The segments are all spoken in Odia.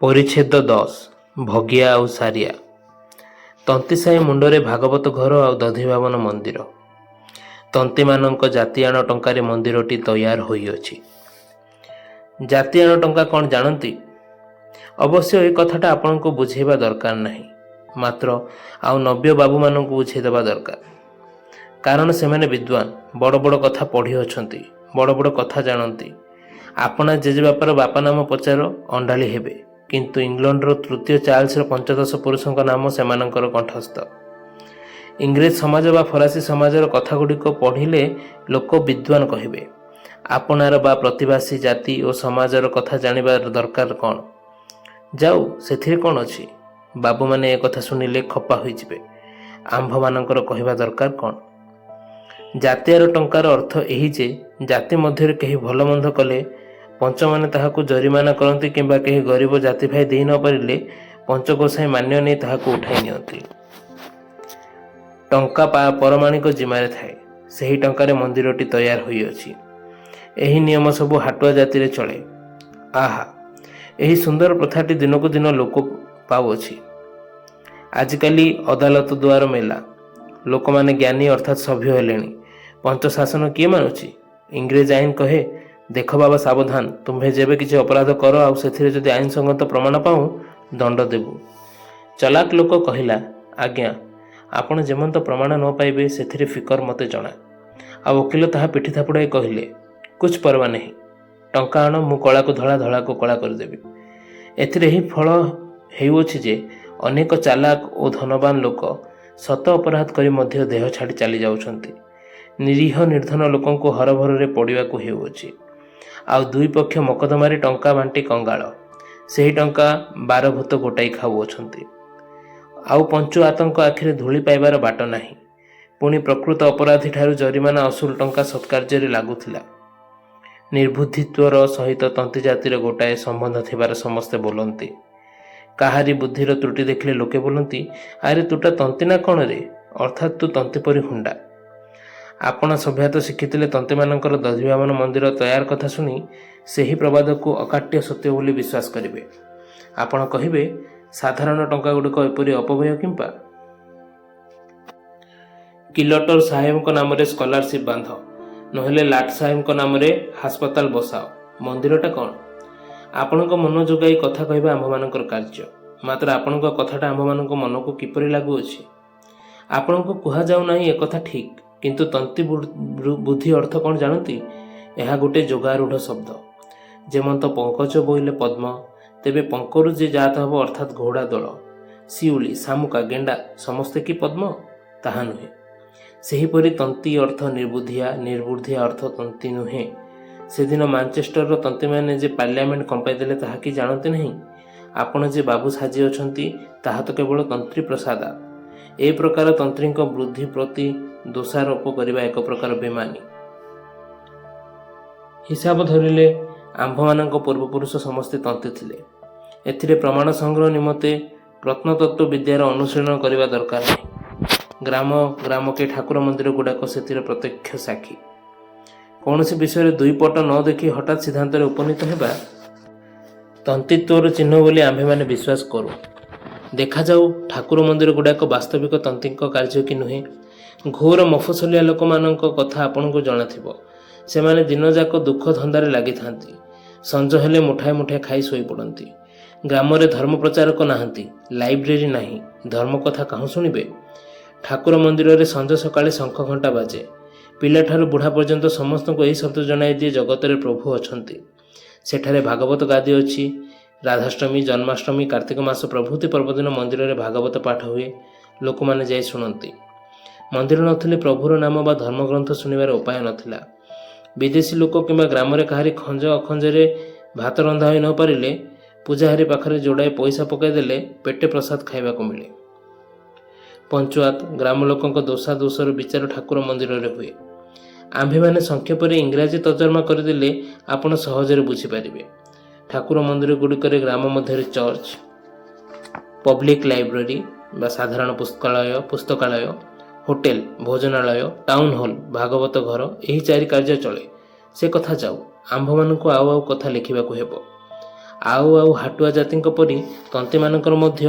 ପରିଚ୍ଛେଦ 10 ଭଗିଆ ଆଉ ସାରିଆ। ତନ୍ତୀସାହି ମୁଣ୍ଡରେ ଭାଗବତ ଘର ଆଉ ଦଧିବାବନ ମନ୍ଦିର। ତନ୍ତୀମାନଙ୍କ ଜାତିଆଣ ଟଙ୍କାରେ ମନ୍ଦିରଟି ତୟାର ହୋଇଅଛି। ଜାତିଆଣ ଟଙ୍କା କ'ଣ ଜାଣନ୍ତି? ଅବଶ୍ୟ ଏ କଥାଟା ଆପଣଙ୍କୁ ବୁଝେଇବା ଦରକାର ନାହିଁ, ମାତ୍ର ଆଉ ନବ୍ୟ ବାବୁମାନଙ୍କୁ ବୁଝେଇଦେବା ଦରକାର। କାରଣ ସେମାନେ ବିଦ୍ୱାନ, ବଡ଼ ବଡ଼ କଥା ପଢ଼ିଅଛନ୍ତି, ବଡ଼ ବଡ଼ କଥା ଜାଣନ୍ତି। ଆପଣା ଜେଜେବାପାର ବାପା ନାମ ପଚାର, ଅଣ୍ଡାଳି ହେବେ। କିନ୍ତୁ ଇଂଲଣ୍ଡର ତୃତୀୟ ଚାର୍ଲସର 15 ପୁରୁଷଙ୍କ ନାମ ସେମାନଙ୍କର କଣ୍ଠସ୍ଥ। ଇଂରେଜ ସମାଜ ବା ଫରାସୀ ସମାଜର କଥାଗୁଡ଼ିକ ପଢ଼ିଲେ ଲୋକ ବିଦ୍ୱାନ କହିବେ। ଆପଣାର ବା ପ୍ରତିବାସୀ ଜାତି ଓ ସମାଜର କଥା ଜାଣିବା ଦରକାର କ'ଣ? ଯାଉ, ସେଥିରେ କ'ଣ ଅଛି? ବାବୁମାନେ ଏ କଥା ଶୁଣିଲେ ଖପା ହୋଇଯିବେ। ଆମ୍ଭମାନଙ୍କର କହିବା ଦରକାର କ'ଣ? ଜାତିଆର ଟଙ୍କାର ଅର୍ଥ ଏହି ଯେ ଜାତି ମଧ୍ୟରେ କେହି ଭଲ ମନ୍ଦ କଲେ ପଞ୍ଚମାନେ ତାହାକୁ ଜରିମାନା କରନ୍ତି, କିମ୍ବା କେହି ଗରିବ ଜାତି ଭାଇ ଦେଇ ନ ପାରିଲେ ପଞ୍ଚଗୋସାଇଁ ମାନ୍ୟ ନେଇ ତାହାକୁ ଉଠାଇ ନିଅନ୍ତି। ଟଙ୍କା ପରମାଣିକ ଜିମାରେ ଥାଏ। ସେହି ଟଙ୍କାରେ ମନ୍ଦିରଟି ତୟାର ହୋଇଅଛି। ଏହି ନିୟମ ସବୁ ହାଟୁଆ ଜାତିରେ ଚଳେ। ଆହା, ଏହି ସୁନ୍ଦର ପ୍ରଥାଟି ଦିନକୁ ଦିନ ଲୋକ ପାଉଅଛି। ଆଜିକାଲି ଅଦାଲତ ଦୁଆର ମେଲା। ଲୋକମାନେ ଜ୍ଞାନୀ ଅର୍ଥାତ୍ ସଭ୍ୟ ହେଲେଣି। ପଞ୍ଚଶାସନ କିଏ ମାନୁଛି? ଇଂରେଜ ଆଇନ କହେ, ଦେଖ ବାବା ସାବଧାନ, ତୁମ୍ଭେ ଯେବେ କିଛି ଅପରାଧ କର ଆଉ ସେଥିରେ ଯଦି ଆଇନସଙ୍ଗତ ପ୍ରମାଣ ପାଉ ଦଣ୍ଡ ଦେବୁ। ଚଲାକ ଲୋକ କହିଲା, ଆଜ୍ଞା, ଆପଣ ଯେମନ୍ତ ପ୍ରମାଣ ନ ପାଇବେ ସେଥିରେ ଫିକର ମୋତେ ଜଣା। ଆଉ ଓକିଲ ତାହା ପିଠି ଥାପୁଡ଼ାଇ କହିଲେ, କୁଛ ପରବା ନାହିଁ, ଟଙ୍କା ଆଣ, ମୁଁ କଳାକୁ ଧଳା, ଧଳାକୁ କଳା କରିଦେବି। ଏଥିରେ ଏହି ଫଳ ହେଉଅଛି ଯେ ଅନେକ ଚାଲାକ ଓ ଧନବାନ ଲୋକ ସତ ଅପରାଧ କରି ମଧ୍ୟ ଦେହ ଛାଡ଼ି ଚାଲି ଯାଉଛନ୍ତି। ନିରୀହ ନିର୍ଦ୍ଧନ ଲୋକଙ୍କୁ ହରଭରରେ ପଡ଼ିବାକୁ ହେଉଅଛି। ଆଉ ଦୁଇ ପକ୍ଷ ମକଦ୍ଦମାରେ ଟଙ୍କା ବାଣ୍ଟି କଙ୍ଗାଳ। ସେହି ଟଙ୍କା ବାରଭୂତ ଗୋଟାଇ ଖାଉଅଛନ୍ତି। ଆଉ ପଞ୍ଚୁ ଆତଙ୍କ ଆଖିରେ ଧୂଳି ପାଇବାର ବାଟ ନାହିଁ। ପୁଣି ପ୍ରକୃତ ଅପରାଧୀ ଠାରୁ ଜରିମାନା ଅସୁଲ ଟଙ୍କା ସତ୍କାର୍ଯ୍ୟରେ ଲାଗୁଥିଲା। ନିର୍ବୁଦ୍ଧିତ୍ୱର ସହିତ ତନ୍ତୀ ଜାତିର ଗୋଟାଏ ସମ୍ବନ୍ଧ ଥିବାର ସମସ୍ତେ ବୋଲନ୍ତି। କାହାରି ବୁଦ୍ଧିର ତ୍ରୁଟି ଦେଖିଲେ ଲୋକେ ବୋଲନ୍ତି, ଆରେ ତୁଟା ତନ୍ତୀ ନା କ'ଣ ରେ, ଅର୍ଥାତ୍ ତୁ ତନ୍ତୀ ପରି ହୁଣ୍ଡା। ଆପଣ ସଭ୍ୟତା ଶିଖିଥିଲେ ତନ୍ତୀମାନଙ୍କର ଦଧିବାବନ ମନ୍ଦିର ତୟାର କଥା ଶୁଣି ସେହି ପ୍ରବାଦକୁ ଅକାଟ୍ୟ ସତ୍ୟ ବୋଲି ବିଶ୍ୱାସ କରିବେ। ଆପଣ କହିବେ, ସାଧାରଣ ଟଙ୍କାଗୁଡ଼ିକ ଏପରି ଅପବ୍ୟୟ କିମ୍ପା? କିଲଟର ସାହେବଙ୍କ ନାମରେ ସ୍କଲାରସିପ୍ ବାନ୍ଧ, ନହେଲେ ଲାଟ ସାହେବଙ୍କ ନାମରେ ହାସ୍ପତାଲ ବସାଅ। ମନ୍ଦିରଟା କ'ଣ? ଆପଣଙ୍କ ମନ ଯୋଗାଇ କଥା କହିବା ଆମ୍ଭମାନଙ୍କର କାର୍ଯ୍ୟ। ମାତ୍ର ଆପଣଙ୍କ କଥାଟା ଆମ୍ଭମାନଙ୍କ ମନକୁ କିପରି ଲାଗୁଅଛି? ଆପଣଙ୍କୁ କୁହାଯାଉ ନାହିଁ ଏକଥା ଠିକ୍, କିନ୍ତୁ ତନ୍ତୀ ବୁଦ୍ଧି ଅର୍ଥ କ'ଣ ଜାଣନ୍ତି? ଏହା ଗୋଟିଏ ଯୋଗାରୂଢ଼ ଶବ୍ଦ। ଯେମନ୍ତ ପଙ୍କଜ ବୋଇଲେ ପଦ୍ମ, ତେବେ ପଙ୍କରୁ ଯେ ଜାତ ହେବ ଅର୍ଥାତ୍ ଘୋଡ଼ା ଦଳ, ଶିଉଳି, ଶାମୁକା, ଗେଣ୍ଡା ସମସ୍ତେ କି ପଦ୍ମ? ତାହା ନୁହେଁ। ସେହିପରି ତନ୍ତୀ ଅର୍ଥ ନିର୍ବୁଦ୍ଧିଆ, ନିର୍ବୁଦ୍ଧିଆ ଅର୍ଥ ତନ୍ତୀ ନୁହେଁ। ସେଦିନ ମାଞ୍ଚେଷ୍ଟରର ତନ୍ତୀମାନେ ଯେ ପାର୍ଲିଆମେଣ୍ଟ କମ୍ପାଇ ଦେଲେ ତାହା କି ଜାଣନ୍ତି ନାହିଁ? ଆପଣ ଯେ ବାବୁ ସାଜିଅଛନ୍ତି ତାହା ତ କେବଳ ତନ୍ତ୍ରୀ ପ୍ରସାଦାତ୍। ଏ ପ୍ରକାର ତନ୍ତ୍ରୀଙ୍କ ବୁଦ୍ଧି ପ୍ରତି ଦୋଷାରୋପ କରିବା ଏକ ପ୍ରକାର ବେମାନି। ହିସାବ ଧରିଲେ ଆମ୍ଭମାନଙ୍କ ପୂର୍ବପୁରୁଷ ସମସ୍ତେ ତନ୍ତୀ ଥିଲେ। ଏଥିରେ ପ୍ରମାଣ ସଂଗ୍ରହ ନିମନ୍ତେ ପ୍ରତ୍ନତତ୍ତ୍ୱ ବିଦ୍ୟାର ଅନୁଶୀଳନ କରିବା ଦରକାର ନାହିଁ। ଗ୍ରାମ ଗ୍ରାମକେ ଠାକୁର ମନ୍ଦିର ଗୁଡ଼ାକ ସେଥିରେ ପ୍ରତ୍ୟକ୍ଷ ସାକ୍ଷୀ। କୌଣସି ବିଷୟରେ ଦୁଇ ପଟ ନ ଦେଖି ହଠାତ୍ ସିଦ୍ଧାନ୍ତରେ ଉପନୀତ ହେବା ତନ୍ତୀତ୍ୱର ଚିହ୍ନ ବୋଲି ଆମ୍ଭେମାନେ ବିଶ୍ୱାସ କରୁ। ଦେଖାଯାଉ ଠାକୁର ମନ୍ଦିର ଗୁଡ଼ାକ ବାସ୍ତବିକ ତନ୍ତୀଙ୍କ କାର୍ଯ୍ୟ କି ନୁହେଁ। ଘୋର ମଫସଲିଆ ଲୋକମାନଙ୍କ କଥା ଆପଣଙ୍କୁ ଜଣାଥିବ। ସେମାନେ ଦିନଯାକ ଦୁଃଖ ଧନ୍ଦାରେ ଲାଗିଥାନ୍ତି। ସଞ୍ଜ ହେଲେ ମୁଠାଏ ମୁଠାଏ ଖାଇ ଶୋଇପଡ଼ନ୍ତି। ଗ୍ରାମରେ ଧର୍ମ ପ୍ରଚାରକ ନାହାନ୍ତି, ଲାଇବ୍ରେରୀ ନାହିଁ, ଧର୍ମ କଥା କାହୁଁ ଶୁଣିବେ? ଠାକୁର ମନ୍ଦିରରେ ସଞ୍ଜ ସକାଳେ ଶଙ୍ଖ ଘଣ୍ଟା ବାଜେ। ପିଲାଠାରୁ ବୁଢ଼ା ପର୍ଯ୍ୟନ୍ତ ସମସ୍ତଙ୍କୁ ଏହି ଶବ୍ଦ ଜଣାଇ ଦିଏ, ଜଗତରେ ପ୍ରଭୁ ଅଛନ୍ତି। ସେଠାରେ ଭାଗବତ ଗାଦି ଅଛି। ରାଧାଷ୍ଟମୀ, ଜନ୍ମାଷ୍ଟମୀ, କାର୍ତ୍ତିକ ମାସ ପ୍ରଭୃତି ପର୍ବଦିନ ମନ୍ଦିରରେ ଭାଗବତ ପାଠ ହୁଏ। ଲୋକମାନେ ଯାଇ ଶୁଣନ୍ତି। ମନ୍ଦିର ନଥିଲେ ପ୍ରଭୁର ନାମ ବା ଧର୍ମଗ୍ରନ୍ଥ ଶୁଣିବାର ଉପାୟ ନଥିଲା। ବିଦେଶୀ ଲୋକ କିମ୍ବା ଗ୍ରାମରେ କାହାରି ଖଞ୍ଜ ଅଖଞ୍ଜରେ ଭାତ ରନ୍ଧା ହୋଇ ନ ପାରିଲେ ପୂଜାହାରୀ ପାଖରେ ଯୋଡ଼ାଏ ପଇସା ପକାଇ ଦେଲେ ପେଟେ ପ୍ରସାଦ ଖାଇବାକୁ ମିଳେ। ପଞ୍ଚୁଆତ ଗ୍ରାମ ଲୋକଙ୍କ ଦୋଷାଦୋଷର ବିଚାର ଠାକୁର ମନ୍ଦିରରେ ହୁଏ। ଆମ୍ଭେମାନେ ସଂକ୍ଷେପରେ ଇଂରାଜୀ ତର୍ଜମା କରିଦେଲେ ଆପଣ ସହଜରେ ବୁଝିପାରିବେ। ଠାକୁର ମନ୍ଦିର ଗୁଡ଼ିକରେ ଗ୍ରାମ ମଧ୍ୟରେ ଚର୍ଚ୍ଚ, ପବ୍ଲିକ ଲାଇବ୍ରେରୀ ବା ସାଧାରଣ ପୁସ୍ତକାଳୟ, ହୋଟେଲ, ଭୋଜନାଳୟ, ଟାଉନ ହଲ୍, ଭାଗବତ ଘର, ଏହି ଚାରି କାର୍ଯ୍ୟ ଚଳେ। ସେ କଥା ଯାଉ, ଆମ୍ଭମାନଙ୍କୁ ଆଉ କଥା ଲେଖିବାକୁ ହେବ। ଆଉ ଆଉ ହାଟୁଆ ଜାତିଙ୍କ ପରି ତନ୍ତୀମାନଙ୍କର ମଧ୍ୟ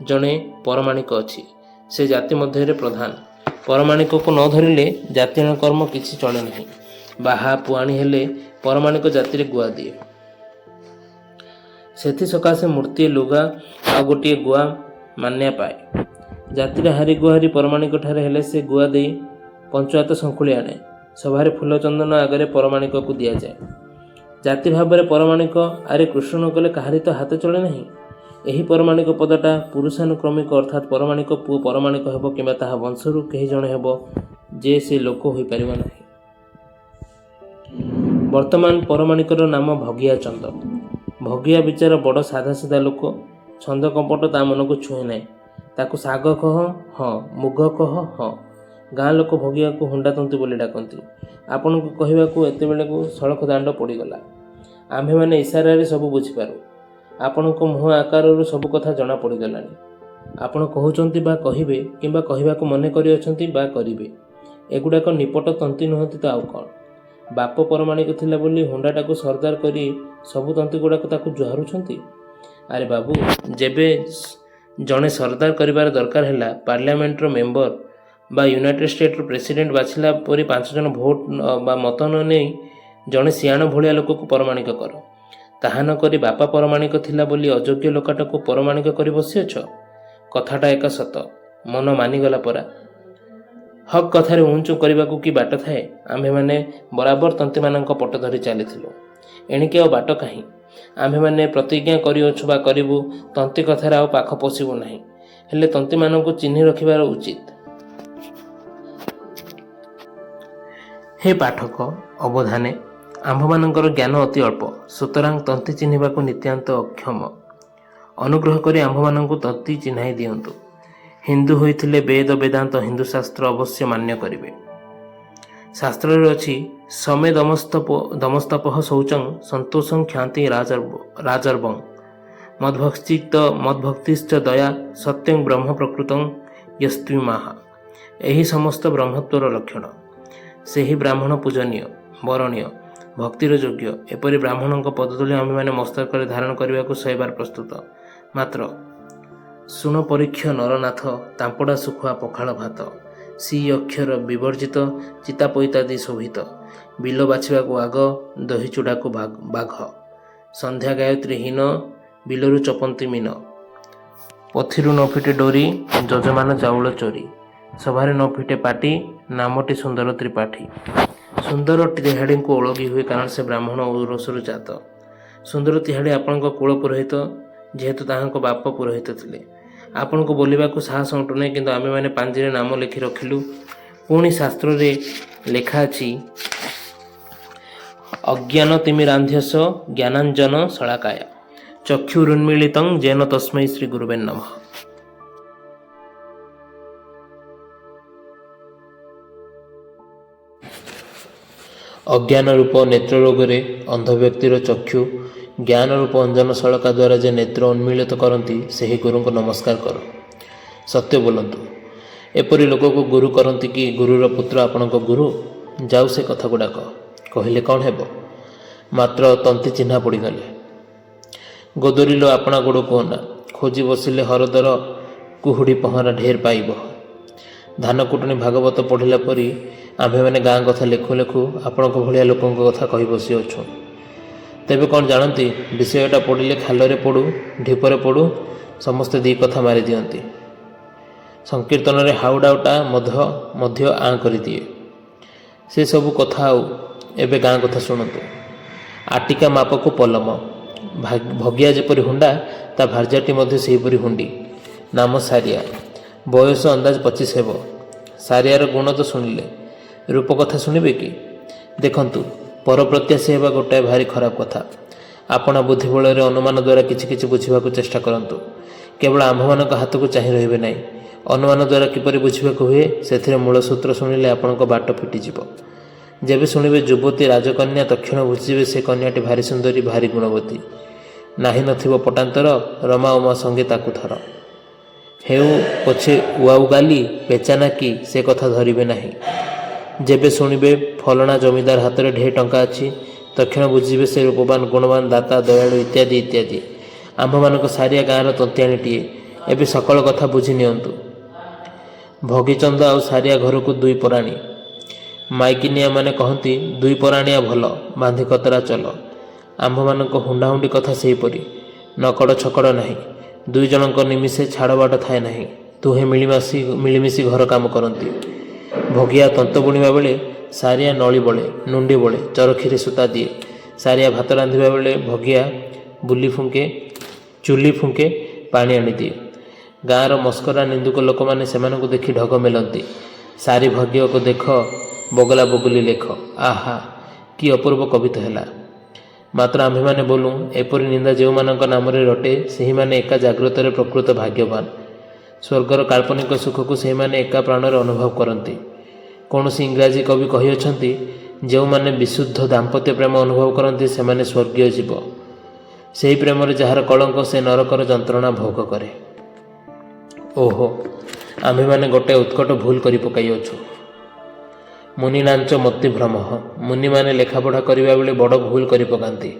ଜଣେ ପରମାଣିକ ଅଛି। ସେ ଜାତି ମଧ୍ୟରେ ପ୍ରଧାନ। ପରମାଣିକକୁ ନ ଧରିଲେ ଜାତୀୟ କର୍ମ କିଛି ଚଳେ ନାହିଁ। ବାହା ପୁଆଣି ହେଲେ ପରମାଣିକ ଜାତିରେ ଗୁଆ ଦିଏ। ସେଥିସକାଶେ ମୂର୍ତ୍ତିଏ ଲୁଗା ଆଉ ଗୋଟିଏ ଗୁଆ ମାନ୍ୟା ପାଏ। ଜାତିରେ ହାରି ଗୁହାରି ପରମାଣିକ ଠାରେ ହେଲେ ସେ ଗୁଆ ଦେଇ ପଞ୍ଚୁଆତ ଶଙ୍କୁଳି ଆଣେ। ସଭାରେ ଫୁଲ ଚନ୍ଦନ ଆଗରେ ପରମାଣିକକୁ ଦିଆଯାଏ। ଜାତି ଭାବରେ ପରମାଣିକ ଆରେ କୃଷ୍ଣ ନ କଲେ କାହାରି ତ ହାତ ଚଳେ ନାହିଁ। ଏହି ପରମାଣିକ ପଦଟା ପୁରୁଷାନୁକ୍ରମିକ, ଅର୍ଥାତ୍ ପରମାଣିକ ପୁଅ ପରମାଣିକ ହେବ କିମ୍ବା ତାହା ବଂଶରୁ କେହି ଜଣେ ହେବ ଯେ ସେ ଲୋକ ହୋଇପାରିବ ନାହିଁ। ବର୍ତ୍ତମାନ ପରମାଣିକର ନାମ ଭଗିଆ ଚନ୍ଦ। ଭଗିଆ ବିଚାର ବଡ଼ ସାଧାସିଧା ଲୋକ। ଛନ୍ଦ କପଟ ତା ମନକୁ ଛୁଏଁ ନାହିଁ। ତାକୁ ଶାଗ କହ ହଁ, ମୁଗ କହ ହଁ। ଗାଁ ଲୋକ ଭଗିଆକୁ ହୁଣ୍ଡାତନ୍ତୀ ବୋଲି ଡାକନ୍ତି। ଆପଣଙ୍କୁ କହିବାକୁ ଏତେବେଳକୁ ସଳଖ ଦାଣ୍ଡ ପଡ଼ିଗଲା। ଆମ୍ଭେମାନେ ଇସାରାରେ ସବୁ ବୁଝିପାରୁ। ଆପଣଙ୍କ ମୁହଁ ଆକାରରୁ ସବୁ କଥା ଜଣା ପଡ଼ିଗଲାଣି। ଆପଣ କହୁଛନ୍ତି ବା କହିବେ କିମ୍ବା କହିବାକୁ ମନେ କରିଅଛନ୍ତି ବା କରିବେ। ଏଗୁଡ଼ାକ ନିପଟ ତନ୍ତୀ ନୁହନ୍ତି ତ ଆଉ କ'ଣ? ବାପ ପରମାଣିକ ଥିଲା ବୋଲି ହୁଣ୍ଡାଟାକୁ ସରଦାର କରି ସବୁ ତନ୍ତୀଗୁଡ଼ାକ ତାକୁ ଜୁହାରୁଛନ୍ତି। ଆରେ ବାବୁ, ଯେବେ ଜଣେ ସରଦାର କରିବାର ଦରକାର ହେଲା, ପାର୍ଲାମେଣ୍ଟର ମେମ୍ବର ବା ୟୁନାଇଟେଡ୍ ଷ୍ଟେଟ୍ର ପ୍ରେସିଡେଣ୍ଟ ବାଛିଲା ପରି 5 ଜଣ ଭୋଟ ବା ମତ ନ ନେଇ ଜଣେ ସିଆଣ ଭଳିଆ ଲୋକକୁ ପରମାଣିକ କର। ତାହା ନ କରି ବାପା ପରମାଣିକ ଥିଲା ବୋଲି ଅଯୋଗ୍ୟ ଲୋକଟାକୁ ପରମାଣିକ କରି ବସିଅଛ। କଥାଟା ଏକା ସତ। ମନ ମାନିଗଲା ପରା। ହକ୍ କଥାରେ ଉଁଚୁ କରିବାକୁ କି ବାଟ ଥାଏ? ଆମ୍ଭେମାନେ ବରାବର ତନ୍ତୀମାନଙ୍କ ପଟ ଧରି ଚାଲିଥିଲୁ। ଏଣିକି ଆଉ ବାଟ କାହିଁ? ଆମ୍ଭେମାନେ ପ୍ରତିଜ୍ଞା କରିଅଛୁ ବା କରିବୁ, ତନ୍ତୀ କଥାରେ ଆଉ ପାଖ ପଶିବୁ ନାହିଁ। ହେଲେ ତନ୍ତୀମାନଙ୍କୁ ଚିହ୍ନି ରଖିବାର ଉଚିତ। ହେ ପାଠକ, ଅବଧାନେ, ଆମ୍ଭମାନଙ୍କର ଜ୍ଞାନ ଅତି ଅଳ୍ପ, ସୁତରାଂ ତନ୍ତୀ ଚିହ୍ନିବାକୁ ନିତାନ୍ତ ଅକ୍ଷମ। ଅନୁଗ୍ରହ କରି ଆମ୍ଭମାନଙ୍କୁ ତନ୍ତୀ ଚିହ୍ନାଇ ଦିଅନ୍ତୁ। ହିନ୍ଦୁ ହୋଇଥିଲେ ବେଦ ବେଦାନ୍ତ ହିନ୍ଦୁଶାସ୍ତ୍ର ଅବଶ୍ୟ ମାନ୍ୟ କରିବେ। ଶାସ୍ତ୍ରରେ ଅଛି, ସମେ ଦମସ୍ତପଃ ଶୌଚଂ ସନ୍ତୋଷଂ କ୍ଷାନ୍ତି ରାଜର୍ବଂ ମଦ୍ଭକ୍ତିଶ୍ଚ ଦୟା ସତ୍ୟଂ ବ୍ରହ୍ମ ପ୍ରକୃତଂ ୟସ୍ତ୍ୱିମାଃ। ଏହି ସମସ୍ତ ବ୍ରହ୍ମତ୍ୱର ଲକ୍ଷଣ। ସେହି ବ୍ରାହ୍ମଣ ପୂଜନୀୟ, ବରଣୀୟ, ଭକ୍ତିର ଯୋଗ୍ୟ। ଏପରି ବ୍ରାହ୍ମଣଙ୍କ ପଦତଳେ ଆମ୍ଭେମାନେ ମସ୍ତକରେ ଧାରଣ କରିବାକୁ 100 ବାର ପ୍ରସ୍ତୁତ। ମାତ୍ର ଶୁଣ ପରୀକ୍ଷ ନରନାଥ, ତାମ୍ପଡ଼ା ଶୁଖୁଆ ପଖାଳ ଭାତ, ସି ଅକ୍ଷର ବିବର୍ଜିତ, ଚିତା ପଇତାଦି ଶୋଭିତ, ବିଲ ବାଛିବାକୁ ଆଗ, ଦହି ଚୂଡ଼ାକୁ ବାଘ, ସନ୍ଧ୍ୟା ଗାୟତ୍ରୀ ହୀନ, ବିଲରୁ ଚପନ୍ତି ମୀନ, ପଥିରୁ ନ ଫିଟେ ଡୋରି, ଯଜମାନ ଚାଉଳ ଚୋରି, ସଭାରେ ନ ଫିଟେ ପାଟି, ନାମଟି ସୁନ୍ଦର ତ୍ରିପାଠୀ। ସୁନ୍ଦର ତିହାଡିଙ୍କୁ ଓଳଗି ହୁଏ, କାରଣ ସେ ବ୍ରାହ୍ମଣ ଔରସରୁ ଜାତ। ସୁନ୍ଦର ତିହାଡି ଆପଣଙ୍କ କୁଳ ପୁରୋହିତ, ଯେହେତୁ ତାହାଙ୍କ ବାପ ପୁରୋହିତ ଥିଲେ। ଆପଣଙ୍କୁ ବୋଲିବାକୁ ସାହସ ଅଣ୍ଟୁନାହିଁ, କିନ୍ତୁ ଆମ୍ଭେମାନେ ପାଞ୍ଜିରେ ନାମ ଲେଖି ରଖିଲୁ। ପୁଣି ଶାସ୍ତ୍ରରେ ଲେଖା ଅଛି, ଅଜ୍ଞାନ ତିମିରାନ୍ଧ୍ୟସ ଜ୍ଞାନାଞ୍ଜନ ଶଳାକାୟ ଚକ୍ଷୁରୁନ୍ମୀଳିତଂ ଯେନ ତସ୍ମୈ ଶ୍ରୀ ଗୁରୁବେ ନମଃ। ଅଜ୍ଞାନ ରୂପ ନେତ୍ର ରୋଗରେ ଅନ୍ଧ ବ୍ୟକ୍ତିର ଚକ୍ଷୁ ଜ୍ଞାନ ରୂପ ଅଞ୍ଜନ ଶଳକା ଦ୍ୱାରା ଯେ ନେତ୍ର ଉନ୍ମୀଳିତ କରନ୍ତି, ସେହି ଗୁରୁଙ୍କୁ ନମସ୍କାର କର। ସତ୍ୟ ବୋଲନ୍ତୁ। ଏପରି ଲୋକକୁ ଗୁରୁ କରନ୍ତି କି? ଗୁରୁର ପୁତ୍ର ଆପଣଙ୍କ ଗୁରୁ? ଯାଉ ସେ କଥା ଗୁଡ଼ାକ କହିଲେ କ'ଣ ହେବ? ମାତ୍ର ତନ୍ତୀ ଚିହ୍ନା ପଡ଼ିଗଲେ। ଗୋଦରିଲ ଆପଣା ଗୋଡ଼ କୁହନା, ଖୋଜି ବସିଲେ ହରଦର କୁହୁଡ଼ି ପହଁରା ଢେର ପାଇବ। ଧାନ କୁଟୁଣୀ ଭାଗବତ ପଢ଼ିଲା ପରି ଆମ୍ଭେମାନେ ଗାଁ କଥା ଲେଖୁ ଲେଖୁ ଆପଣଙ୍କ ଭଳିଆ ଲୋକଙ୍କ କଥା କହି ବସିଅଛୁ। ତେବେ କ'ଣ ଜାଣନ୍ତି, ବିଷୟଟା ପଡ଼ିଲେ ଖାଲରେ ପଡ଼ୁ ଢିପରେ ପଡ଼ୁ ସମସ୍ତେ 2 କଥା ମାରିଦିଅନ୍ତି। ସଂକୀର୍ତ୍ତନରେ ହାଉଡ଼ାଟା ମଧ୍ୟ ଆଁ କରିଦିଏ। ସେ ସବୁ କଥା ଆଉ ଏବେ ଗାଁ କଥା ଶୁଣନ୍ତୁ। ଆଟିକା ମାପକୁ ପଲମ। ଭଗିଆ ଯେପରି ହୁଣ୍ଡା, ତା ଭାର୍ଯ୍ୟାଟି ମଧ୍ୟ ସେହିପରି ହୁଣ୍ଡି। ନାମ ସାରିଆ। ବୟସ ଅନ୍ଦାଜ 25 ହେବ। ସାରିଆର ଗୁଣ ତ ଶୁଣିଲେ, ରୂପ କଥା ଶୁଣିବେ କି? ଦେଖନ୍ତୁ, ପରପ୍ରତ୍ୟାଶୀ ହେବା ଗୋଟାଏ ଭାରି ଖରାପ କଥା। ଆପଣା ବୁଦ୍ଧି ବଳରେ ଅନୁମାନ ଦ୍ୱାରା କିଛି କିଛି ବୁଝିବାକୁ ଚେଷ୍ଟା କରନ୍ତୁ। କେବଳ ଆମ୍ଭମାନଙ୍କ ହାତକୁ ଚାହିଁ ରହିବେ ନାହିଁ। ଅନୁମାନ ଦ୍ୱାରା କିପରି ବୁଝିବାକୁ ହୁଏ, ସେଥିରେ ମୂଳସୂତ୍ର ଶୁଣିଲେ ଆପଣଙ୍କ ବାଟ ଫିଟିଯିବ। ଯେବେ ଶୁଣିବେ ଯୁବତୀ ରାଜକନ୍ୟା, ତକ୍ଷଣ ବୁଝିଯିବେ ସେ କନ୍ୟାଟି ଭାରି ସୁନ୍ଦରୀ, ଭାରି ଗୁଣବତୀ। ନାହିଁ ନଥିବ ପଟାନ୍ତର, ରମା ଉମା ସଙ୍ଗେ ତାକୁ ଧର। ହେଉ ପଛେ ଉଆଉଗାଲି ପେଚାନା କି, ସେ କଥା ଧରିବେ ନାହିଁ। ଯେବେ ଶୁଣିବେ ଫଲଣା ଜମିଦାର ହାତରେ ଢେର ଟଙ୍କା ଅଛି, ତକ୍ଷଣ ବୁଝିବେ ସେ ରୂପବାନ, ଗୁଣବାନ, ଦାତା, ଦୟାଳୁ ଇତ୍ୟାଦି ଇତ୍ୟାଦି। ଆମ୍ଭମାନଙ୍କ ସାରିଆ ଗାଁର ତନ୍ତିଆଣିଟିଏ। ଏବେ ସକଳ କଥା ବୁଝି ନିଅନ୍ତୁ। ଭଗିଚନ୍ଦ ଆଉ ସାରିଆ ଘରକୁ ଦୁଇ ପରାଣୀ। ମାଇକିନିଆମାନେ କହନ୍ତି, ଦୁଇ ପରାଣିଆ ଭଲ, ବାନ୍ଧି କତରା ଚଲ। ଆମ୍ଭମାନଙ୍କ ହୁଣ୍ଡାହୁଣ୍ଡି କଥା ସେହିପରି। ନକଡ଼ ଛକଡ଼ ନାହିଁ। ଦୁଇ ଜଣଙ୍କ ନିମିଷେ ଛାଡ଼ବାଟ ଥାଏ ନାହିଁ। ଦୁହେଁ ମିଳିମିଶି ଘର କାମ କରନ୍ତି। ଭଗିଆ ତନ୍ତ ବୁଣିବା ବେଳେ ସାରିଆ ନଳି ବଳେ, ନୁଣ୍ଡି ବଳେ, ଚରଖିରେ ସୂତା ଦିଏ। ସାରିଆ ଭାତ ରାନ୍ଧିବା ବେଳେ ଭଗିଆ ଚୁଲି ଫୁଙ୍କେ, ପାଣି ଆଣିଦିଏ। ଗାଁର ମସ୍କରା ନିନ୍ଦୁକ ଲୋକମାନେ ସେମାନଙ୍କୁ ଦେଖି ଢଗ ମେଲନ୍ତି। ସାରି ଭାଗ୍ୟକୁ ଦେଖ, ବଗଲା ବଗୁଲି ଲେଖ। ଆହା, କି ଅପୂର୍ବ କବିତା ହେଲା। ମାତ୍ର ଆମ୍ଭେମାନେ ବୋଲୁ, ଏପରି ନିନ୍ଦା ଯେଉଁମାନଙ୍କ ନାମରେ ରଟେ ସେହିମାନେ ଏକା ଜାଗ୍ରତରେ ପ୍ରକୃତ ଭାଗ୍ୟବାନ। ସ୍ୱର୍ଗର କାଳ୍ପନିକ ସୁଖକୁ ସେହିମାନେ ଏକା ପ୍ରାଣରେ ଅନୁଭବ କରନ୍ତି। କୌଣସି ଇଂରାଜୀ କବି କହିଅଛନ୍ତି, ଯେଉଁମାନେ ବିଶୁଦ୍ଧ ଦାମ୍ପତ୍ୟ ପ୍ରେମ ଅନୁଭବ କରନ୍ତି ସେମାନେ ସ୍ୱର୍ଗୀୟ ଜୀବ। ସେହି ପ୍ରେମରେ ଯାହାର କଳଙ୍କ ସେ ନରକର ଯନ୍ତ୍ରଣା ଭୋଗ କରେ। ଓହୋ, ଆମ୍ଭେମାନେ ଗୋଟାଏ ଉତ୍କଟ ଭୁଲ କରି ପକାଇଅଛୁ। ମୁନିନାଞ୍ଚ ମତି ଭ୍ରମଃ। ମୁନିମାନେ ଲେଖାପଢ଼ା କରିବା ବେଳେ ବଡ଼ ଭୁଲ କରି ପକାନ୍ତି।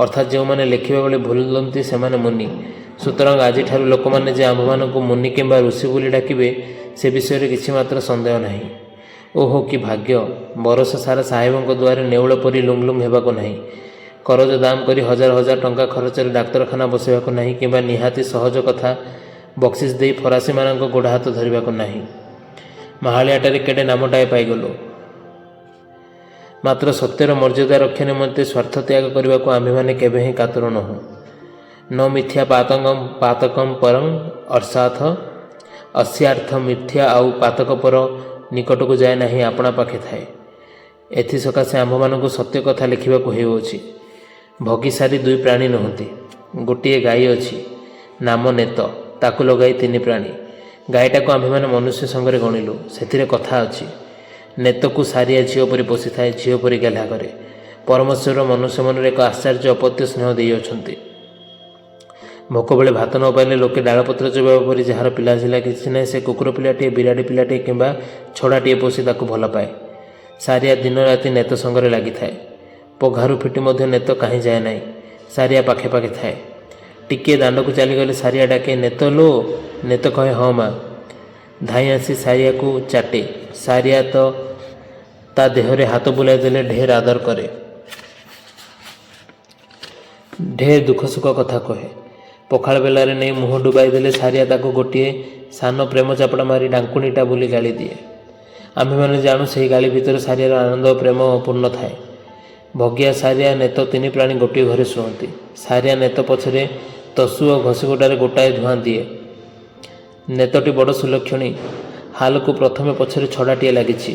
ଅର୍ଥାତ୍ ଯେଉଁମାନେ ଲେଖିବା ବେଳେ ଭୁଲନ୍ତି ସେମାନେ ମୁନି। ସୁତରାଂ ଆଜିଠାରୁ ଲୋକମାନେ ଯେ ଆମ୍ଭମାନଙ୍କୁ ମୁନି କିମ୍ବା ଋଷି ବୋଲି ଡାକିବେ ସେ ବିଷୟରେ କିଛି ମାତ୍ର ସନ୍ଦେହ ନାହିଁ। ଓହୋ, କି ଭାଗ୍ୟ! ବରଷ ସାରା ସାହେବଙ୍କ ଦୁଆରେ ନେଉଳ ପରି ଲୁଙ୍ଗ ଲୁଙ୍ଗ ହେବାକୁ ନାହିଁ। କରଜ ଦାମ କରି ହଜାର ହଜାର ଟଙ୍କା ଖର୍ଚ୍ଚରେ ଡାକ୍ତରଖାନା ବସିବାକୁ ନାହିଁ କିମ୍ବା ନିହାତି ସହଜ କଥା ବକ୍ସିସ୍ ଦେଇ ଫରାସୀମାନଙ୍କ ଗୋଡ଼ ହାତ ଧରିବାକୁ ନାହିଁ। ମାହାଳିଆଟାରେ କେଡ଼େ ନାମଟାଏ ପାଇଗଲୁ। ମାତ୍ର ସତ୍ୟର ମର୍ଯ୍ୟାଦା ରକ୍ଷା ନିମନ୍ତେ ସ୍ୱାର୍ଥ ତ୍ୟାଗ କରିବାକୁ ଆମ୍ଭେମାନେ କେବେ ହିଁ କାତର ନୋହୁଁ। ନ ମିଥ୍ୟା ପାତକମ୍ ପରଂ ଅର୍ଥାଥ ଅସ୍ୟାର୍ଥ ମିଥ୍ୟା ଆଉ ପାତକ ପର ନିକଟକୁ ଯାଏ ନାହିଁ, ଆପଣା ପାଖେ ଥାଏ। ଏଥିସକାଶେ ଆମ୍ଭମାନଙ୍କୁ ସତ୍ୟ କଥା ଲେଖିବାକୁ ହେଉଅଛି। ଭଗିସାରି ଦୁଇ ପ୍ରାଣୀ ନୁହନ୍ତି। ଗୋଟିଏ ଗାଈ ଅଛି, ନାମ ନେତ, ତାକୁ ଲଗାଇ ତିନି ପ୍ରାଣୀ। ଗାଈଟାକୁ ଆମ୍ଭେମାନେ ମନୁଷ୍ୟ ସଙ୍ଗରେ ଗଣିଲୁ। ସେଥିରେ କଥା ଅଛି। ନେତକୁ ସାରିଆ ଝିଅ ପରି ପୋଷିଥାଏ, ଝିଅ ପରି ଗେହ୍ଲା କରେ। ପରମେଶ୍ୱର ମନୁଷ୍ୟ ମନରେ ଏକ ଆଶ୍ଚର୍ଯ୍ୟ ଅପତ୍ୟ ସ୍ନେହ ଦେଇଅଛନ୍ତି। ଭୋକ ବେଳେ ଭାତ ନ ପାଇଲେ ଲୋକେ ଡାଳପତ୍ର ଚୋବାଇବା ପରି ଯାହାର ପିଲାଝିଲା କିଛି ନାହିଁ ସେ କୁକୁର ପିଲାଟିଏ, ବିରାଡ଼ି ପିଲାଟିଏ କିମ୍ବା ଛଡ଼ାଟିଏ ପୋଷି ତାକୁ ଭଲ ପାଏ। ସାରିଆ ଦିନ ରାତି ନେତ ସଙ୍ଗରେ ଲାଗିଥାଏ। ପଘାରୁ ଫିଟି ମଧ୍ୟ ନେତ କାହିଁ ଯାଏ ନାହିଁ। ସାରିଆ ପାଖେ ପାଖେ ଥାଏ। ଟିକିଏ ଦାଣ୍ଡକୁ ଚାଲିଗଲେ ସାରିଆ ଡାକେ, ନେତ ଲୋ। ନେତ କହେ, ହଁ ମା। ଧାଇଁ ଆସି ସାରିଆକୁ ଚାଟେ। ସାରିଆ ତ ତା ଦେହରେ ହାତ ବୁଲାଇ ଦେଲେ ଢେର ଆଦର କରେ। ଢେର ଦୁଃଖ ସୁଖ କଥା କହେ। ପଖାଳ ବେଲାରେ ନେଇ ମୁହଁ ଡୁବାଇ ଦେଲେ ସାରିଆ ତାକୁ ଗୋଟିଏ ସାନ ପ୍ରେମ ଚାପଡ଼ା ମାରି ଡାଙ୍କୁଣିଟା ବୋଲି ଗାଳି ଦିଏ। ଆମ୍ଭେମାନେ ଜାଣୁ ସେହି ଗାଳି ଭିତରେ ସାରିଆର ଆନନ୍ଦ ଓ ପ୍ରେମ ପୂର୍ଣ୍ଣ ଥାଏ। ଭଗିଆ, ସାରିଆ, ନେତ ତିନି ପ୍ରାଣୀ ଗୋଟିଏ ଘରେ ଶୁଅନ୍ତି। ସାରିଆ ନେତ ପଛରେ ତସୁ ଓ ଘଷିଗୁଡ଼ାରେ ଗୋଟାଏ ଧୂଆଁ ଦିଏ। ନେତଟି ବଡ଼ ସୁଲକ୍ଷଣୀ। ହାଲକୁ ପ୍ରଥମେ ପଛରେ ଛଡ଼ାଟିଏ ଲାଗିଛି।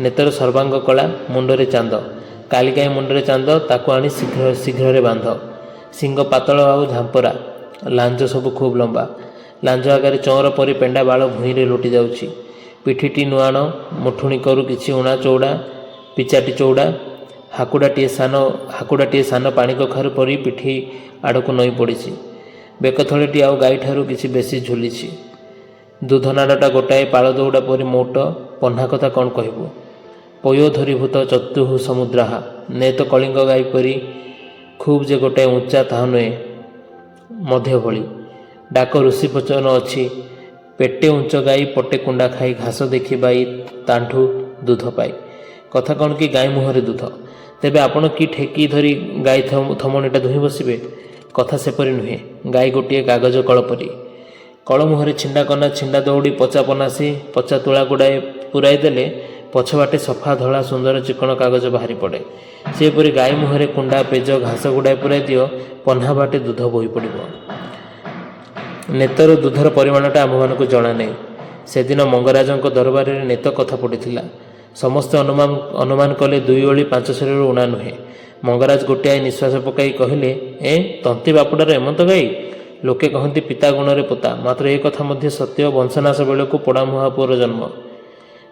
ନେତର ସର୍ବାଙ୍ଗ କଳା, ମୁଣ୍ଡରେ ଚାନ୍ଦ। କାଳିକାଇ ମୁଣ୍ଡରେ ଚାନ୍ଦ, ତାକୁ ଆଣି ଶୀଘ୍ରରେ ବାନ୍ଧ। ଶିଙ୍ଗ ପାତଳ ଆଉ ଝାମ୍ପରା। ଲାଞ୍ଜ ସବୁ ଖୁବ୍ ଲମ୍ବା। ଲାଞ୍ଜ ଆଗରେ ଚଅଁର ପରି ପେଣ୍ଡା ବାଳ ଭୂଇଁରେ ଲୋଟି ଯାଉଛି। ପିଠିଟି ନୁଆଣ, ମୁଠୁଣି କରୁ କିଛି ଉଣା ଚଉଡ଼ା, ପିଚାଟି ଚଉଡ଼ା। ହାକୁଡ଼ାଟିଏ ସାନ ପାଣି କଖାରୁ ପରି ପିଠି ଆଡ଼କୁ ନଇଁ ପଡ଼ିଛି। ବେକଥଳେଟି ଆଉ ଗାଈଠାରୁ କିଛି ବେଶୀ ଝୁଲିଛି। ଦୁଧନାଡ଼ଟା ଗୋଟାଏ ପାଳ ଦଉଡ଼ା ପରି ମୋଟ। ପହ୍ନା କଥା କ'ଣ କହିବୁ। ପୟୋଧରୀଭୂତ ଚତୁଃ ସମୁଦ୍ରାହା। ନେତ କଳିଙ୍ଗ ଗାଈ ପରି ଖୁବ୍ ଯେ ଗୋଟାଏ ଉଞ୍ଚା ତାହା ନୁହେଁ, ମଧ୍ୟ ଭଳି। ଡାକ ଋଷି ବଚନ ଅଛି, ପେଟେ ଉଞ୍ଚ ଗାଈ ପଟେ କୁଣ୍ଡା ଖାଇ, ଘାସ ଦେଖି ବାଇ ତାଠୁଁ ଦୁଧ ପାଇ। କଥା କ'ଣ କି ଗାଈ ମୁହଁରେ ଦୁଧ। ତେବେ ଆପଣ କି ଠେକି ଧରି ଗାଈ ଥମଣିଟା ଦୁହିଁ ବସିବେ? କଥା ସେପରି ନୁହେଁ। ଗାଈ ଗୋଟିଏ କାଗଜ କଳ ପରି। କଳ ମୁହଁରେ ଛିଣ୍ଡା କନା, ଛିଣ୍ଡା ଦଉଡ଼ି, ପଚା ପନାସି, ପଚା ତୁଳା ଗୁଡ଼ାଏ ପୂରାଇ ଦେଲେ ପଛବାଟେ ସଫା ଧଳା ସୁନ୍ଦର ଚିକ୍କଣ କାଗଜ ବାହାରି ପଡ଼େ। ସେହିପରି ଗାଈ ମୁହଁରେ କୁଣ୍ଡା, ପେଜ, ଘାସ ଗୁଡ଼ାଏ ପୂରାଇ ଦିଅ, ପହ୍ନା ବାଟେ ଦୁଧ ବୋହି ପଡ଼ିବ। ନେତର ଦୁଧର ପରିମାଣଟା ଆମ୍ଭମାନଙ୍କୁ ଜଣା ନାହିଁ। ସେଦିନ ମଙ୍ଗରାଜଙ୍କ ଦରବାରରେ ନେତ କଥା ପଡ଼ିଥିଲା। ସମସ୍ତେ ଅନୁମାନ କଲେ ଦୁଇ ଓଳି 5 ସେରରୁ ଊଣା ନୁହେଁ। ମଙ୍ଗରାଜ ଗୋଟିଏ ନିଶ୍ୱାସ ପକାଇ କହିଲେ, ତନ୍ତୀ ବାପୁଡ଼ାର ଏମନ୍ତ ଗାଈ? ଲୋକେ କହନ୍ତି ପିତା ଗୁଣରେ ପୋତା। ମାତ୍ର ଏ କଥା ମଧ୍ୟ ସତ୍ୟ। ବଂଶନାଶ ବେଳକୁ ପୋଡ଼ାମୁହାଁ ପୁଅର ଜନ୍ମ।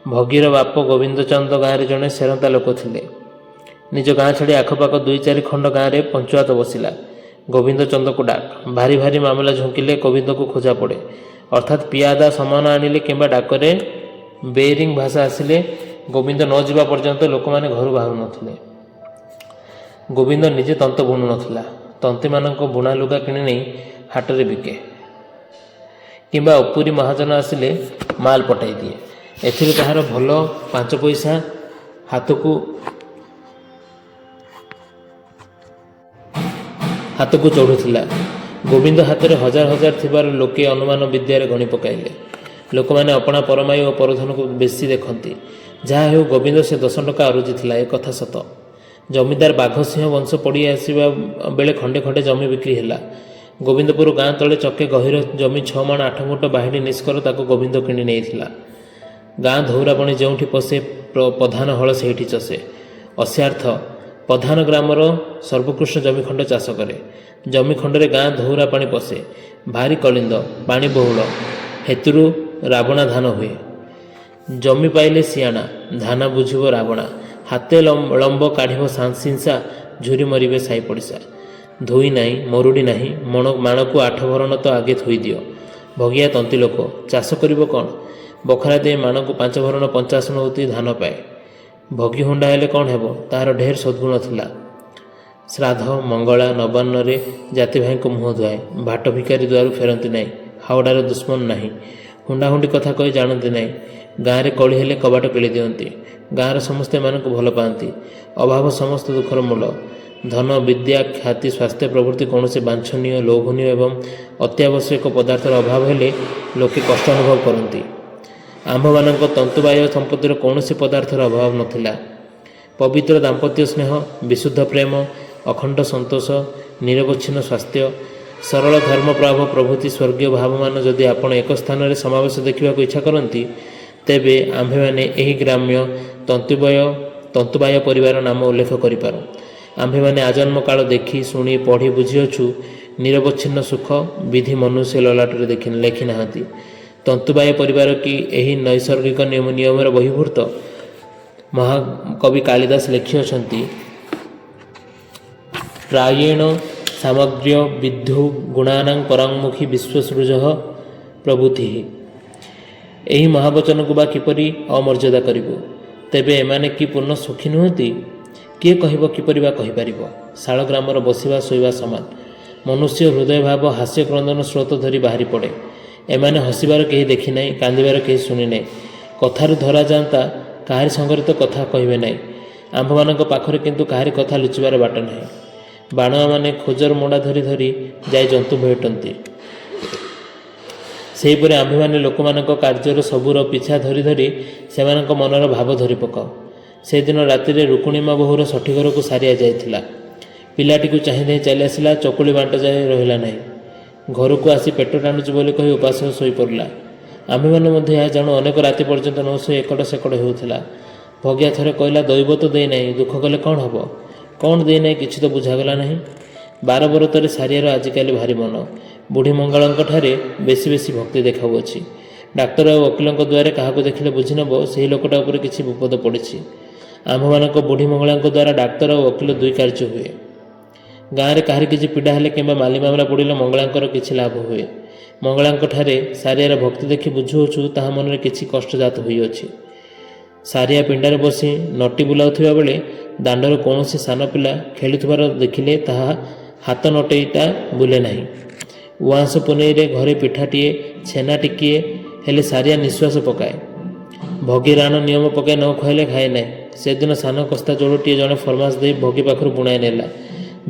ଭଗୀର ବାପ ଗୋବିନ୍ଦଚନ୍ଦ ଗାଁରେ ଜଣେ ସେରନ୍ତା ଲୋକ ଥିଲେ। ନିଜ ଗାଁ ଛାଡ଼ି ଆଖପାଖ 2-4 ଖଣ୍ଡ ଗାଁରେ ପଞ୍ଚୁଆତ ବସିଲା। ଗୋବିନ୍ଦଚନ୍ଦକୁ ଡାକ। ଭାରି ଭାରି ମାମଲା ଝୁଙ୍କିଲେ ଗୋବିନ୍ଦକୁ ଖୋଜା ପଡ଼େ। ଅର୍ଥାତ୍ ପିଆଦା ସମାନ ଆଣିଲେ କିମ୍ବା ଡାକରେ ବେରିଂ ଭାଷା ଆସିଲେ ଗୋବିନ୍ଦ ନ ଯିବା ପର୍ଯ୍ୟନ୍ତ ଲୋକମାନେ ଘରୁ ବାହାରୁ ନଥିଲେ। ଗୋବିନ୍ଦ ନିଜେ ତନ୍ତ ବୁଣୁ ନଥିଲା। ତନ୍ତୀମାନଙ୍କ ବୁଣା ଲୁଗା କିଣି ନେଇ ହାଟରେ ବିକେ କିମ୍ବା ଉପୁରୀ ମହାଜନ ଆସିଲେ ମାଲ ପଠାଇ ଦିଏ। ଏଥିରେ ତାହାର ଭଲ 5 ପଇସା ହାତକୁ ଚଢ଼ୁଥିଲା। ଗୋବିନ୍ଦ ହାତରେ ହଜାର ହଜାର ଥିବାରୁ ଲୋକେ ଅନୁମାନ ବିଦ୍ୟାରେ ଗଣି ପକାଇଲେ। ଲୋକମାନେ ଅପଣା ପରମାୟୁ ଓ ପରଧନକୁ ବେଶୀ ଦେଖନ୍ତି। ଯାହା ହେଉ ଗୋବିନ୍ଦ ସେ 10 ଟଙ୍କା ଅରୁଜିଥିଲା, ଏ କଥା ସତ। ଜମିଦାର ବାଘସିଂହ ବଂଶ ପଡ଼ି ଆସିବା ବେଳେ ଖଣ୍ଡେ ଖଣ୍ଡେ ଜମି ବିକ୍ରି ହେଲା। ଗୋବିନ୍ଦପୁର ଗାଁ ତଳେ ଚକେ ଗହୀର ଜମି 6 ମାଣ 8 ଗୁଣ୍ଠ ବାହିଡ଼ି ନିଷ୍କର ତାକୁ ଗୋବିନ୍ଦ କିଣି ନେଇଥିଲା। ଗାଁ ଧଉରାବଣୀ ଯେଉଁଠି ପଶେ ପ୍ରଧାନ ହଳ ସେଇଠି ଚଷେ। ଅସ୍ୟାର୍ଥ ପ୍ରଧାନ ଗ୍ରାମର ସର୍ବକୃଷ୍ଣ ଜମି ଖଣ୍ଡ ଚାଷ କରେ। ଜମି ଖଣ୍ଡରେ ଗାଁ ଧଉରା ପାଣି ପଶେ। ଭାରି କଳିନ୍ଦ, ପାଣି ବହୁଳ, ହେତୁରୁ ରାବଣା ଧାନ ହୁଏ। ଜମି ପାଇଲେ ସିଆଣା, ଧାନ ବୁଝିବ ରାବଣା। ହାତେ ଲମ୍ବ କାଢ଼ିବ ସିଂସା, ଝୁରି ମରିବେ ସାଇ ପଡ଼ିଶା। ଧୋଇ ନାହିଁ, ମରୁଡ଼ି ନାହିଁ, ମାଣକୁ 8 ଭରଣ ତ ଆଗେ ଥୋଇଦିଅ। ଭଗିଆ ତନ୍ତୀ ଲୋକ, ଚାଷ କରିବ କ'ଣ? ବଖରା ଦେଇ ମାଣକୁ 5 ଭରଣ 50 ନଉତି ଧାନ ପାଏ। ଭଗି ହୁଣ୍ଡା ହେଲେ କ'ଣ ହେବ? ତାହାର ଢେର ସଦ୍ଗୁଣ ଥିଲା। ଶ୍ରାଦ୍ଧ, ମଙ୍ଗଳା, ନବାନ୍ନରେ ଜାତି ଭାଇଙ୍କୁ ମୁହଁ ଧୁଆଏ। ଭାଟ ଭିକାରୀ ଦୁଆରୁ ଫେରନ୍ତି ନାହିଁ। ହାଉଡ଼ାର ଦୁଶ୍ମନ ନାହିଁ। ହୁଣ୍ଡାହୁଣ୍ଡି କଥା କହି ଜାଣନ୍ତି ନାହିଁ। ଗାଁରେ କଳି ହେଲେ କବାଟ କିଳି ଦିଅନ୍ତି। ଗାଁର ସମସ୍ତେ ଏମାନଙ୍କୁ ଭଲ ପାଆନ୍ତି। ଅଭାବ ସମସ୍ତ ଦୁଃଖର ମୂଳ। ଧନ, ବିଦ୍ୟା, ଖ୍ୟାତି, ସ୍ୱାସ୍ଥ୍ୟ ପ୍ରଭୃତି କୌଣସି ବାଞ୍ଛନୀୟ, ଲୋଭନୀୟ ଏବଂ ଅତ୍ୟାବଶ୍ୟକ ପଦାର୍ଥର ଅଭାବ ହେଲେ ଲୋକେ କଷ୍ଟ ଅନୁଭବ କରନ୍ତି। ଆମ୍ଭମାନଙ୍କ ତନ୍ତୁବାୟ ସମ୍ପତ୍ତିର କୌଣସି ପଦାର୍ଥର ଅଭାବ ନଥିଲା। ପବିତ୍ର ଦାମ୍ପତ୍ୟ ସ୍ନେହ, ବିଶୁଦ୍ଧ ପ୍ରେମ, ଅଖଣ୍ଡ ସନ୍ତୋଷ, ନିରବଚ୍ଛିନ୍ନ ସ୍ୱାସ୍ଥ୍ୟ, ସରଳ ଧର୍ମପ୍ରାଭ ପ୍ରଭୃତି ସ୍ୱର୍ଗୀୟ ଭାବମାନ ଯଦି ଆପଣ ଏକ ସ୍ଥାନରେ ସମାବେଶ ଦେଖିବାକୁ ଇଚ୍ଛା କରନ୍ତି, ତେବେ ଆମ୍ଭେମାନେ ଏହି ଗ୍ରାମ୍ୟ ତନ୍ତୁବାୟ ପରିବାର ନାମ ଉଲ୍ଲେଖ କରିପାରୁ। ଆମ୍ଭେମାନେ ଆଜନ୍ମ କାଳ ଦେଖି, ଶୁଣି, ପଢ଼ି ବୁଝିଅଛୁ ନିରବଚ୍ଛିନ୍ନ ସୁଖ ବିଧି ମନୁଷ୍ୟ ଲଲାଟରେ ଲେଖି ନାହାନ୍ତି। ତନ୍ତୁବାୟ ପରିବାର କି ଏହି ନୈସର୍ଗିକ ନିୟମର ବହିର୍ଭୂତ? ମହାକବି କାଳିଦାସ ଲେଖିଅଛନ୍ତି, ପ୍ରାୟେଣ ସାମଗ୍ର୍ୟ ବିଦ୍ଧୁ ଗୁଣାନାଂ ପରାଙ୍ଗମୁଖୀ ବିଶ୍ୱସୃଜଃ ପ୍ରଭୃତି। ଏହି ମହାବଚନକୁ ବା କିପରି ଅମର୍ଯ୍ୟାଦା କରିବୁ? ତେବେ ଏମାନେ କି ପୂର୍ଣ୍ଣ ସୁଖୀ ନୁହନ୍ତି? କିଏ କହିବ, କିପରି ବା କହିପାରିବ? ଶାଳ ଗ୍ରାମର ବସିବା ଶୋଇବା ସମାନ। ମନୁଷ୍ୟ ହୃଦୟଭାବ ହାସ୍ୟ କ୍ରନ୍ଦନ ସ୍ରୋତ ଧରି ବାହାରି ପଡ଼େ। ଏମାନେ ହସିବାର କେହି ଦେଖି ନାହିଁ, କାନ୍ଦିବାର କେହି ଶୁଣି ନାହିଁ। କଥାରୁ ଧରାଯାନ୍ତା କାହାରି ସଙ୍ଗରେ ତ କଥା କହିବେ ନାହିଁ। ଆମ୍ଭମାନଙ୍କ ପାଖରେ କିନ୍ତୁ କାହାରି କଥା ଲୁଚିବାର ବାଟ ନାହିଁ। ବାଣୁଆମାନେ ଖୋଜର ମୋଡ଼ା ଧରି ଧରି ଯାଇ ଜନ୍ତୁ ଭେଟନ୍ତି। ସେହିପରି ଆମ୍ଭେମାନେ ଲୋକମାନଙ୍କ କାର୍ଯ୍ୟର ସବୁର ପିଛା ଧରି ଧରି ସେମାନଙ୍କ ମନର ଭାବ ଧରି ପକାଉ। ସେଦିନ ରାତିରେ ରୁକୁଣିମା ବୋହୂର ଷଠି ଘରକୁ ସାରିଆ ଯାଇଥିଲା। ପିଲାଟିକୁ ଚାହିଁ ଦେଇ ଚାଲି ଆସିଲା। ଚକୁଳି ବାଣ୍ଟ ଯାଏ ରହିଲା ନାହିଁ। ଘରକୁ ଆସି ପେଟ ଟାଣୁଛି ବୋଲି କହି ଉପାସ ଶୋଇପଡ଼ିଲା। ଆମ୍ଭେମାନେ ମଧ୍ୟ ଏହା ଜାଣୁ ଅନେକ ରାତି ପର୍ଯ୍ୟନ୍ତ ନ ଶୋଇ ଏକଡ଼ ସେକଡ଼ ହେଉଥିଲା। ଭଗିଆ ଥରେ କହିଲା, ଦୈବ ତ ଦେଇନାହିଁ, ଦୁଃଖ କଲେ କ'ଣ ହେବ? କ'ଣ ଦେଇନାହିଁ କିଛି ତ ବୁଝାଗଲା ନାହିଁ। 12 ବରତରେ ସାରିଆର ଆଜିକାଲି ଭାରି ମନ। ବୁଢ଼ୀ ମଙ୍ଗଳାଙ୍କଠାରେ ବେଶୀ ବେଶୀ ଭକ୍ତି ଦେଖାଉଅଛି। ଡାକ୍ତର ଆଉ ଓକିଲଙ୍କ ଦ୍ୱାରା କାହାକୁ ଦେଖିଲେ ବୁଝିନେବ ସେହି ଲୋକଟା ଉପରେ କିଛି ବିପଦ ପଡ଼ିଛି। ଆମ୍ଭମାନଙ୍କ ବୁଢ଼ୀ ମଙ୍ଗଳାଙ୍କ ଦ୍ୱାରା ଡାକ୍ତର ଆଉ ଓକିଲ 2 କାର୍ଯ୍ୟ ହୁଏ। ଗାଁରେ କାହାରି କିଛି ପୀଡ଼ା ହେଲେ କିମ୍ବା ମାଲି ମାମଲା ପଡ଼ିଲେ ମଙ୍ଗଳାଙ୍କର କିଛି ଲାଭ ହୁଏ। ମଙ୍ଗଳାଙ୍କଠାରେ ସାରିଆର ଭକ୍ତି ଦେଖି ବୁଝୁଅଛୁ ତାହା ମନରେ କିଛି କଷ୍ଟଜାତ ହୋଇଅଛି। ସାରିଆ ପିଣ୍ଡାରେ ବସି ନଟି ବୁଲାଉଥିବା ବେଳେ ଦାଣ୍ଡର କୌଣସି ସାନ ପିଲା ଖେଳୁଥିବାର ଦେଖିଲେ ତାହା ହାତ ନଟେଇଟା ବୁଲେ ନାହିଁ। ଉଆଁସ ପୁନେଇରେ ଘରେ ପିଠାଟିଏ, ଛେନା ଟିକିଏ ହେଲେ ସାରିଆ ନିଶ୍ୱାସ ପକାଏ। ଭଗି ରାଣ ନିୟମ ପକାଇ ନ ଖୁଆଇଲେ ଖାଏ ନାହିଁ। ସେଦିନ ସାନ କସ୍ତା ଯୋଡ଼ଟିଏ ଜଣେ ଫରମାସ ଦେଇ ଭଗି ପାଖରୁ ବୁଣାଇ ନେଲା।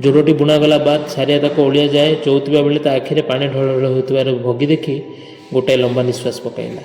ଯୋଡ଼ଟି ବୁଣାଗଲା ବାଦ ସାରିଆ ତାକୁ ଓଳିଆ ଯାଏ ଚଉଥିବା ବେଳେ ତା ଆଖିରେ ପାଣି ଢଳ ଢଳ ହେଉଥିବାର ଭଗି ଦେଖି ଗୋଟାଏ ଲମ୍ବା ନିଶ୍ୱାସ ପକାଇଲା।